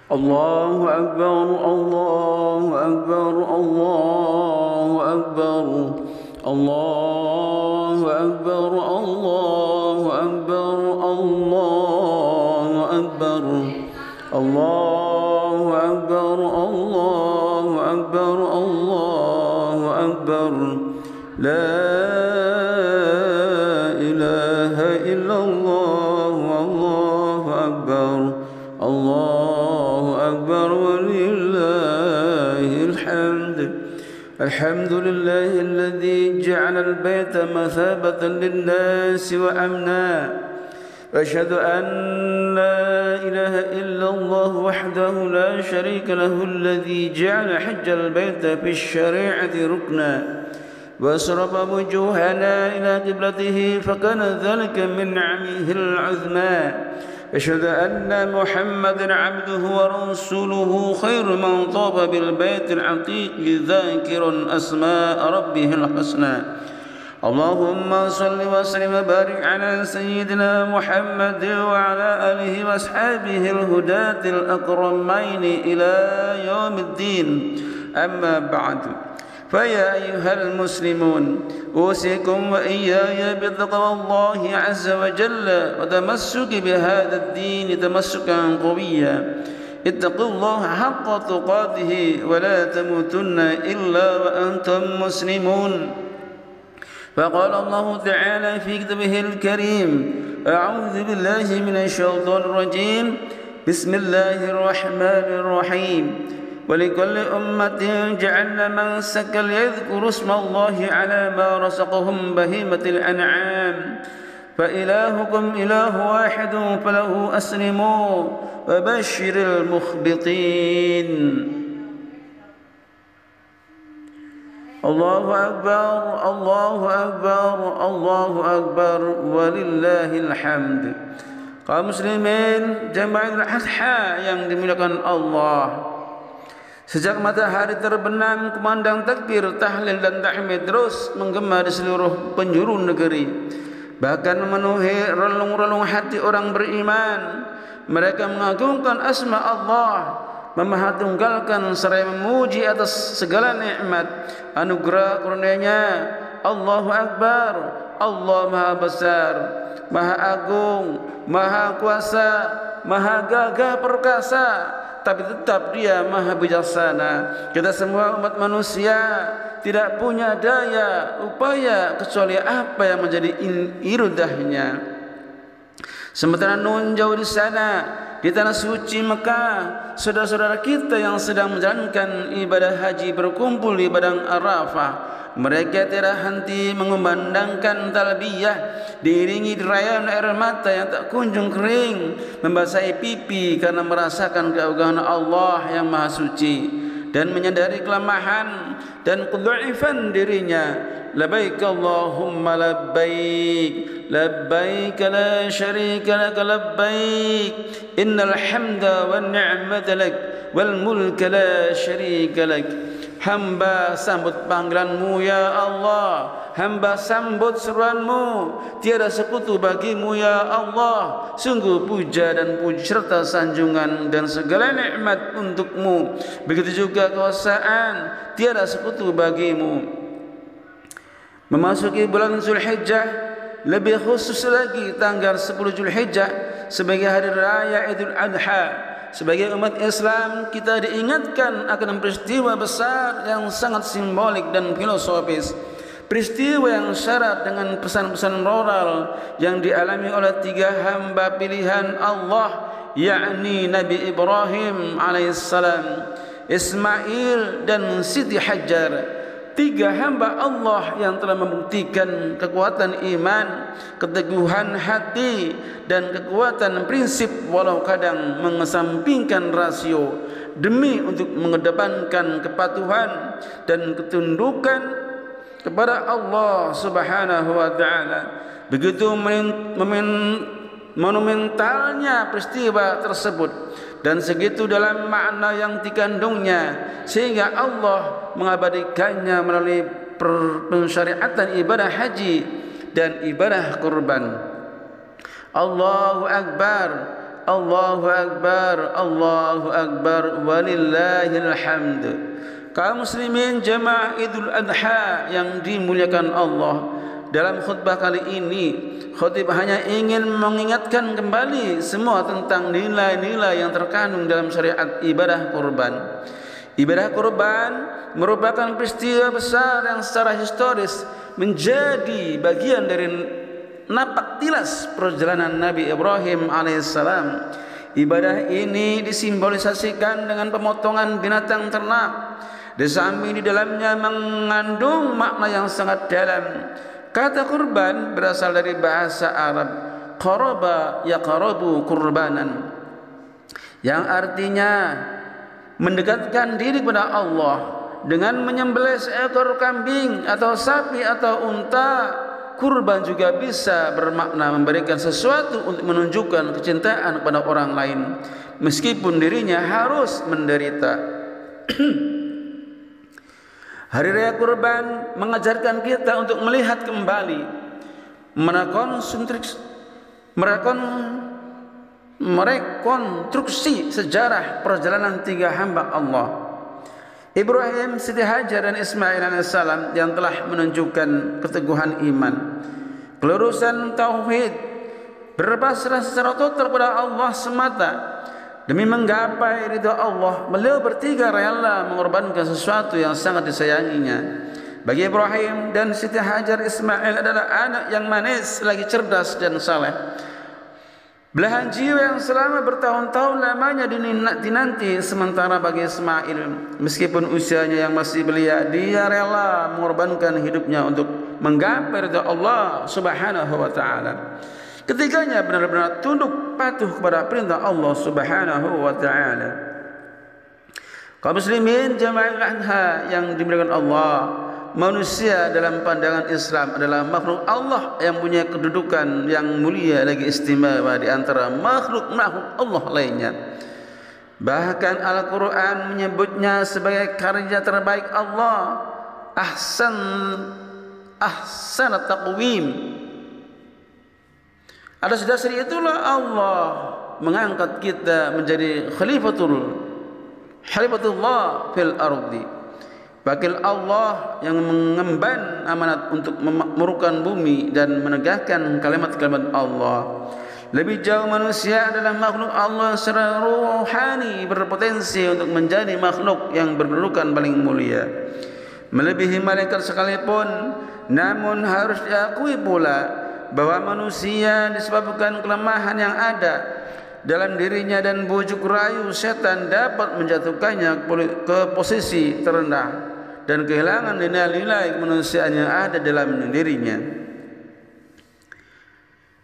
الله أكبر الله أكبر الله أكبر الله أكبر الله أكبر الله أكبر الله أكبر الله أكبر الله أكبر لا إله إلا الله والله أكبر الله أكبر ولله الحمد الحمد لله الذي جعل البيت مثابة للناس وأمنا وأشهد أن لا إله إلا الله وحده لا شريك له الذي جعل حج البيت في الشريعة ركنا وأصرف وجوهنا إلى قبلته فكان ذلك من نعمه العظمى أشهد أن محمدا عبده ورسوله خير من طاب بالبيت العتيق ذاكر أسماء ربه الحسنى اللهم صل وسلم وبارك على سيدنا محمد وعلى آله وأصحابه الهداة الأكرمين إلى يوم الدين أما بعد فيا أيها المسلمون أوصيكم وإياي بتقوى الله عز وجل وتمسك بهذا الدين تمسكا قويا اتقوا الله حق تقاته ولا تموتن إلا وأنتم مسلمون فقال الله تعالى في كتابه الكريم أعوذ بالله من الشيطان الرجيم بسم الله الرحمن الرحيم ولكل أمة جعلنا منسكا ليذكروا اسم الله على ما رزقهم بهيمة الأنعام فإلهكم إله واحد فله أسلموا وبشر المخبطين الله أكبر الله أكبر الله أكبر ولله الحمد. Kaum muslimin jamaah Idul Adha yang dimuliakan Allah, sejak matahari terbenam, kumandang takbir, tahlil dan tahmid terus menggema di seluruh penjuru negeri, bahkan memenuhi relung-relung hati orang beriman. Mereka mengagungkan asma Allah, memahatunggalkan seraya memuji atas segala nikmat anugerah karunia-Nya. Allahu Akbar, Allah Maha Besar, Maha Agung, Maha Kuasa, Maha Gagah Perkasa, tapi tetap Dia Maha Bijaksana. Kita semua umat manusia tidak punya daya upaya kecuali apa yang menjadi iradahnya. Sementara nun jauh di sana di tanah suci Mekah, saudara-saudara kita yang sedang menjalankan ibadah haji berkumpul di padang Arafah. Mereka tidak henti mengumandangkan talbiyah, diiringi derayan air mata yang tak kunjung kering, membasahi pipi karena merasakan keagungan Allah yang Maha Suci dan menyadari kelemahan dan kedhaifan dirinya. Labbaik Allahumma labbaik, labbaik la syarika lak labbaik, innal hamda wan ni'mata lak wal mulka la syarika lak. Hamba sambut panggilanmu ya Allah, hamba sambut seruanmu, tiada sekutu bagimu ya Allah. Sungguh puja dan puji serta sanjungan dan segala nikmat untukmu, begitu juga kekuasaan, tiada sekutu bagimu. Memasuki bulan Zulhijjah, lebih khusus lagi tanggal 10 Zulhijjah sebagai hari raya Idul Adha. Sebagai umat Islam, kita diingatkan akan peristiwa besar yang sangat simbolik dan filosofis. Peristiwa yang syarat dengan pesan-pesan moral yang dialami oleh tiga hamba pilihan Allah, yakni Nabi Ibrahim alaihissalam, Ismail dan Siti Hajar. Tiga hamba Allah yang telah membuktikan kekuatan iman, keteguhan hati dan kekuatan prinsip walau kadang mengesampingkan rasio demi untuk mengedepankan kepatuhan dan ketundukan kepada Allah Subhanahu wa taala. Begitu monumentalnya peristiwa tersebut dan segitu dalam makna yang dikandungnya, sehingga Allah mengabadikannya melalui pensyariatan ibadah haji dan ibadah kurban. Allahu Akbar, Allahu Akbar, Allahu Akbar, walillahil hamd. Kaum muslimin jemaah Idul Adha yang dimuliakan Allah, dalam khutbah kali ini khatib hanya ingin mengingatkan kembali semua tentang nilai-nilai yang terkandung dalam syariat ibadah kurban. Ibadah kurban merupakan peristiwa besar yang secara historis menjadi bagian dari napak tilas perjalanan Nabi Ibrahim alaihissalam. Ibadah ini disimbolisasikan dengan pemotongan binatang ternak. Di samping di dalamnya mengandung makna yang sangat dalam. Kata kurban berasal dari bahasa Arab qaraba yaqrabu qurbanan, yang artinya mendekatkan diri kepada Allah dengan menyembelih seekor kambing atau sapi atau unta. Kurban juga bisa bermakna memberikan sesuatu untuk menunjukkan kecintaan kepada orang lain meskipun dirinya harus menderita. Hari Raya Kurban mengajarkan kita untuk melihat kembali, merekonstruksi sejarah perjalanan tiga hamba Allah, Ibrahim, Siti Hajar, dan Ismail alaihissalam, yang telah menunjukkan keteguhan iman, kelurusan tauhid, berpasrah secara total kepada Allah semata demi menggapai ridha Allah. Beliau bertiga rela mengorbankan sesuatu yang sangat disayanginya. Bagi Ibrahim dan Siti Hajar, Ismail adalah anak yang manis, lagi cerdas dan saleh, belahan jiwa yang selama bertahun-tahun lamanya dinanti. Sementara bagi Ismail, meskipun usianya yang masih belia, dia rela mengorbankan hidupnya untuk menggapai ridha Allah Subhanahu wa taala. Ketiganya benar-benar tunduk patuh kepada perintah Allah Subhanahu wa taala. Kaum muslimin jamaah Adha yang dimuliakan Allah, manusia dalam pandangan Islam adalah makhluk Allah yang punya kedudukan yang mulia lagi istimewa di antara makhluk-makhluk Allah lainnya. Bahkan Al-Quran menyebutnya sebagai karya terbaik Allah, ahsan taqwim. Atas dasar itulah Allah mengangkat kita menjadi khalifatullah fil ardi. Wakil Allah yang mengemban amanat untuk memakmurkan bumi dan menegakkan kalimat-kalimat Allah. Lebih jauh, manusia adalah makhluk Allah secara rohani, berpotensi untuk menjadi makhluk yang berkedudukan paling mulia, melebihi malaikat sekalipun. Namun harus diakui pula bahwa manusia disebabkan kelemahan yang ada dalam dirinya dan bujuk rayu setan dapat menjatuhkannya ke posisi terendah dan kehilangan nilai-nilai kemanusiaan yang ada dalam dirinya.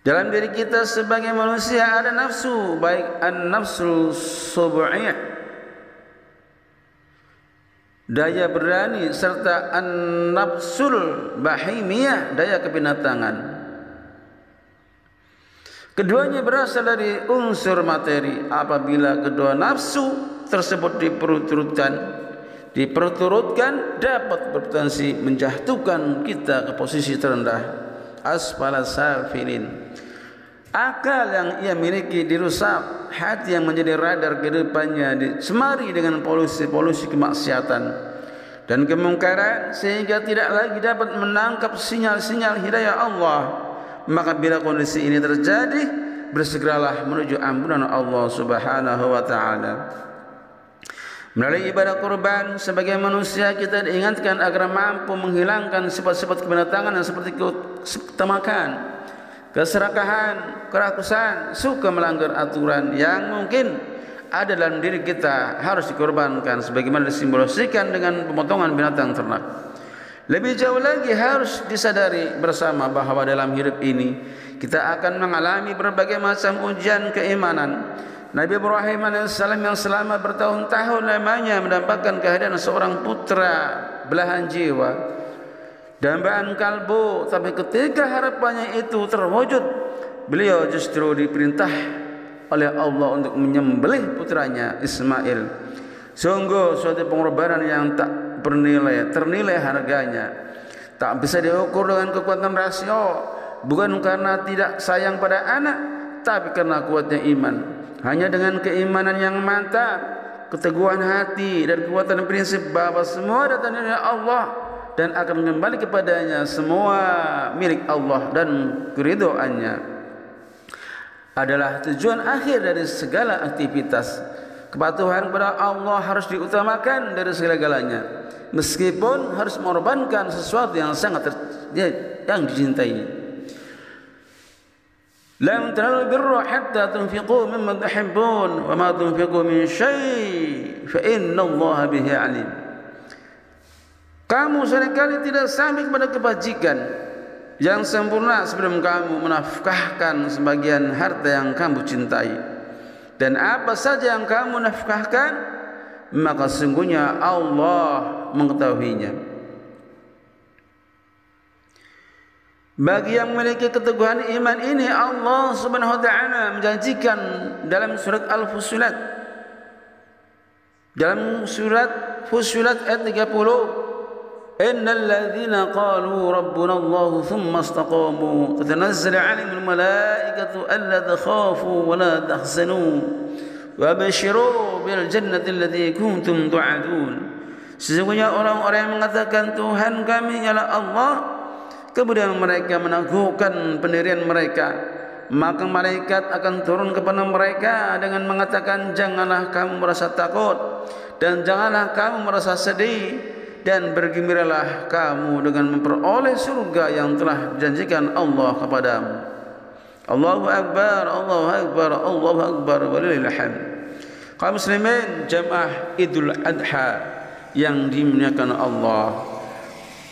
Dalam diri kita sebagai manusia ada nafsu, baik an-nafsul sub'iyah, daya berani, serta an-nafsul bahimiyah, daya kebinatangan. Keduanya berasal dari unsur materi. Apabila kedua nafsu tersebut diperturutkan, dapat berpotensi menjatuhkan kita ke posisi terendah, asfala safilin. Akal yang ia miliki dirusak, hati yang menjadi radar kehidupannya dicemari dengan polusi kemaksiatan dan kemungkaran, sehingga tidak lagi dapat menangkap sinyal-sinyal hidayah Allah. Maka bila kondisi ini terjadi, bersegeralah menuju ampunan Allah Subhanahu wa taala. Melalui ibadah kurban, sebagai manusia kita diingatkan agar mampu menghilangkan sifat-sifat kebinatangan yang seperti ketamakan, keserakahan, kerakusan, suka melanggar aturan yang mungkin ada dalam diri kita, harus dikorbankan sebagaimana disimbolisikan dengan pemotongan binatang ternak. Lebih jauh lagi harus disadari bersama bahwa dalam hidup ini kita akan mengalami berbagai macam ujian keimanan. Nabi Ibrahim alaihissalam yang selama bertahun-tahun lamanya mendapatkan kehadiran seorang putra belahan jiwa, dambaan kalbu, tapi ketika harapannya itu terwujud, beliau justru diperintah oleh Allah untuk menyembelih putranya Ismail. Sungguh suatu pengorbanan yang tak ternilai harganya, tak bisa diukur dengan kekuatan rasio, bukan karena tidak sayang pada anak, tapi karena kuatnya iman. Hanya dengan keimanan yang mantap, keteguhan hati dan kekuatan prinsip bahwa semua datang dari Allah dan akan kembali kepadanya, semua milik Allah dan keridhoannya adalah tujuan akhir dari segala aktivitas. Kepatuhan kepada Allah harus diutamakan dari segala-galanya, meskipun harus mengorbankan sesuatu yang sangat yang dicintai. Lam tanalul birra hatta tunfiqu mimma tuhibbun wa ma tunfiqu min syai' fa innallaha bihi alim. Kamu seringkali tidak sampai kepada kebajikan yang sempurna sebelum kamu menafkahkan sebagian harta yang kamu cintai. Dan apa saja yang kamu nafkahkan, maka sungguhnya Allah mengetahuinya. Bagi yang memiliki keteguhan iman ini, Allah Subhanahu wa taala menjanjikan dalam surat Al-Fussilat, dalam surat Fussilat ayat 30, innal ladzina qalu rabbuna Allah thumma istaqamu tatanazzalu 'alaihimul malaikatu alla takhafu wa la tahzanu wa basyiru bil jannati allati kuntum tu'adun. Sesungguhnya orang-orang yang mengatakan Tuhan kami ialah Allah, kemudian mereka meneguhkan pendirian mereka, maka malaikat akan turun kepada mereka dengan mengatakan, janganlah kamu merasa takut dan janganlah kamu merasa sedih, dan bergembiralah kamu dengan memperoleh surga yang telah dijanjikan Allah kepadamu. Allahu Akbar, Allahu Akbar, Allahu Akbar, walillahil hamd. Kaum muslimin jamaah Idul Adha yang dimuliakan Allah,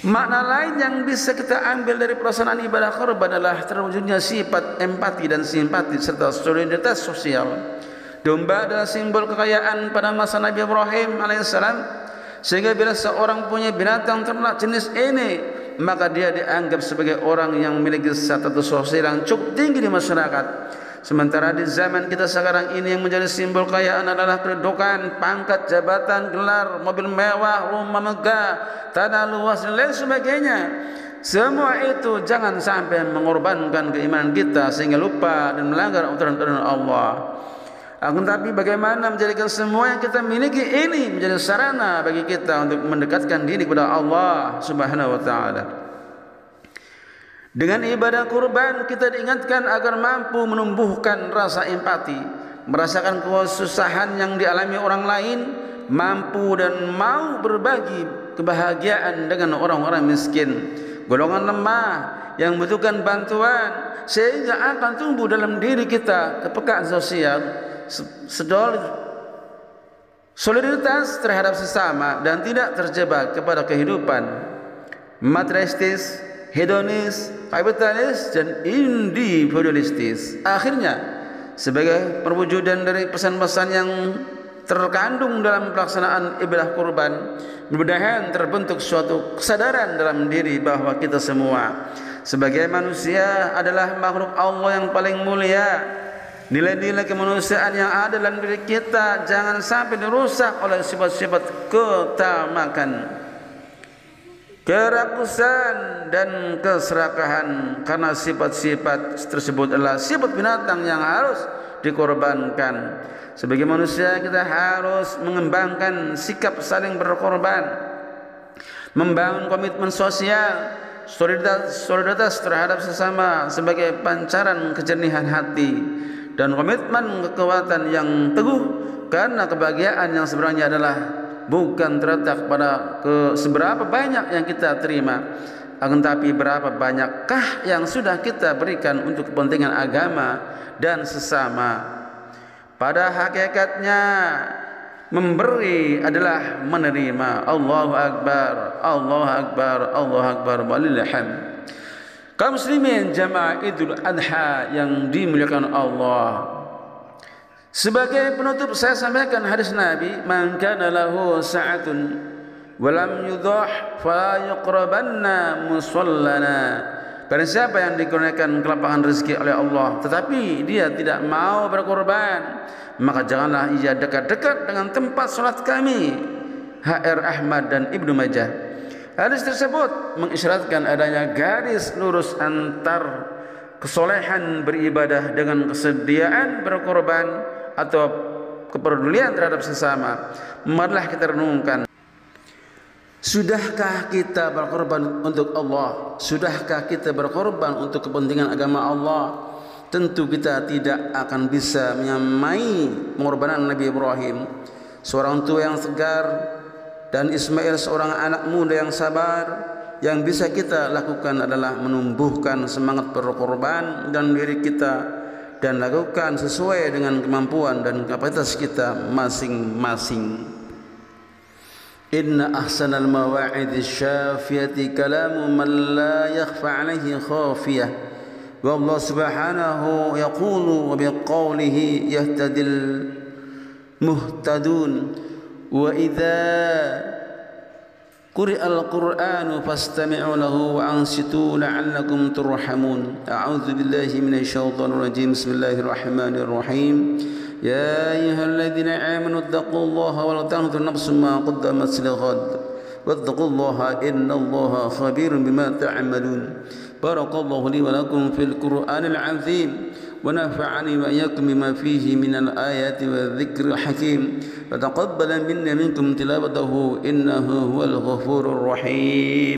makna lain yang bisa kita ambil dari pelaksanaan ibadah kurban adalah terwujudnya sifat empati dan simpati serta solidaritas sosial. Domba adalah simbol kekayaan pada masa Nabi Ibrahim alaihissalam, sehingga bila seorang punya binatang ternak jenis ini, maka dia dianggap sebagai orang yang memiliki status sosial yang cukup tinggi di masyarakat. Sementara di zaman kita sekarang ini yang menjadi simbol kekayaan adalah kedudukan, pangkat, jabatan, gelar, mobil mewah, rumah megah, tanah luas dan lain sebagainya. Semua itu jangan sampai mengorbankan keimanan kita sehingga lupa dan melanggar aturan-aturan Allah. Akan tapi bagaimana menjadikan semua yang kita miliki ini menjadi sarana bagi kita untuk mendekatkan diri kepada Allah Subhanahu wa taala. Dengan ibadah kurban kita diingatkan agar mampu menumbuhkan rasa empati, merasakan kesusahan yang dialami orang lain, mampu dan mau berbagi kebahagiaan dengan orang-orang miskin, golongan lemah yang membutuhkan bantuan, sehingga akan tumbuh dalam diri kita kepekaan sosial, solidaritas terhadap sesama, dan tidak terjebak kepada kehidupan materialistis, hedonis, kapitalis, dan individualistis. Akhirnya, sebagai perwujudan dari pesan-pesan yang terkandung dalam pelaksanaan ibadah kurban, mudah-mudahan terbentuk suatu kesadaran dalam diri bahwa kita semua sebagai manusia adalah makhluk Allah yang paling mulia. Nilai-nilai kemanusiaan yang ada dalam diri kita jangan sampai dirusak oleh sifat-sifat ketamakan, kerakusan, dan keserakahan, karena sifat-sifat tersebut adalah sifat binatang yang harus dikorbankan. Sebagai manusia kita harus mengembangkan sikap saling berkorban, membangun komitmen sosial, solidaritas terhadap sesama sebagai pancaran kejernihan hati, dan komitmen kekuatan yang teguh, karena kebahagiaan yang sebenarnya adalah bukan terletak pada seberapa banyak yang kita terima, akan tapi berapa banyakkah yang sudah kita berikan untuk kepentingan agama dan sesama. Pada hakikatnya memberi adalah menerima. Allahu Akbar, Allahu Akbar, Allahu Akbar, walillahil hamd. Kaum muslimin jamaah Idul Adha yang dimuliakan Allah, sebagai penutup saya sampaikan hadis Nabi, man kana lahu sa'atun wa lam yudhah fala yuqrabanna musallana. Barang siapa yang dikurniakan kelapangan rezeki oleh Allah tetapi dia tidak mau berkorban, maka janganlah ia dekat-dekat dengan tempat salat kami. HR Ahmad dan Ibnu Majah. Hadis tersebut mengisyaratkan adanya garis lurus antar kesolehan beribadah dengan kesediaan berkorban atau kepedulian terhadap sesama, marilah kita renungkan. Sudahkah kita berkorban untuk Allah? Sudahkah kita berkorban untuk kepentingan agama Allah? Tentu kita tidak akan bisa menyamai pengorbanan Nabi Ibrahim, seorang tua yang segar, dan Ismail seorang anak muda yang sabar. Yang bisa kita lakukan adalah menumbuhkan semangat berkorban dan diri kita, dan lakukan sesuai dengan kemampuan dan kapasitas kita masing-masing. Inna ahsanal mawa'idhi syafiyati kalamu man la yakhfa alaihi khafiyah. Wa Allah subhanahu yaqulu wa biqawlihi yahtadil muhtadun. Wa idha quri'al qur'anu fastami'u lahu wa ansitu la'allakum turhamun. A'udzu billahi minasy syaithanir rajim. Bismillahirrahmanirrahim. يا أيها الذين آمنوا اتقوا الله ولتنظر نفس ما قدمت لغد واتقوا الله إن الله خبير بما تعملون. بارك الله لي ولكم في القرآن العظيم ونفعني وإياكم بما فيه من الآيات والذكر الحكيم وتقبل منا منكم تلاوته إنه هو الغفور الرحيم.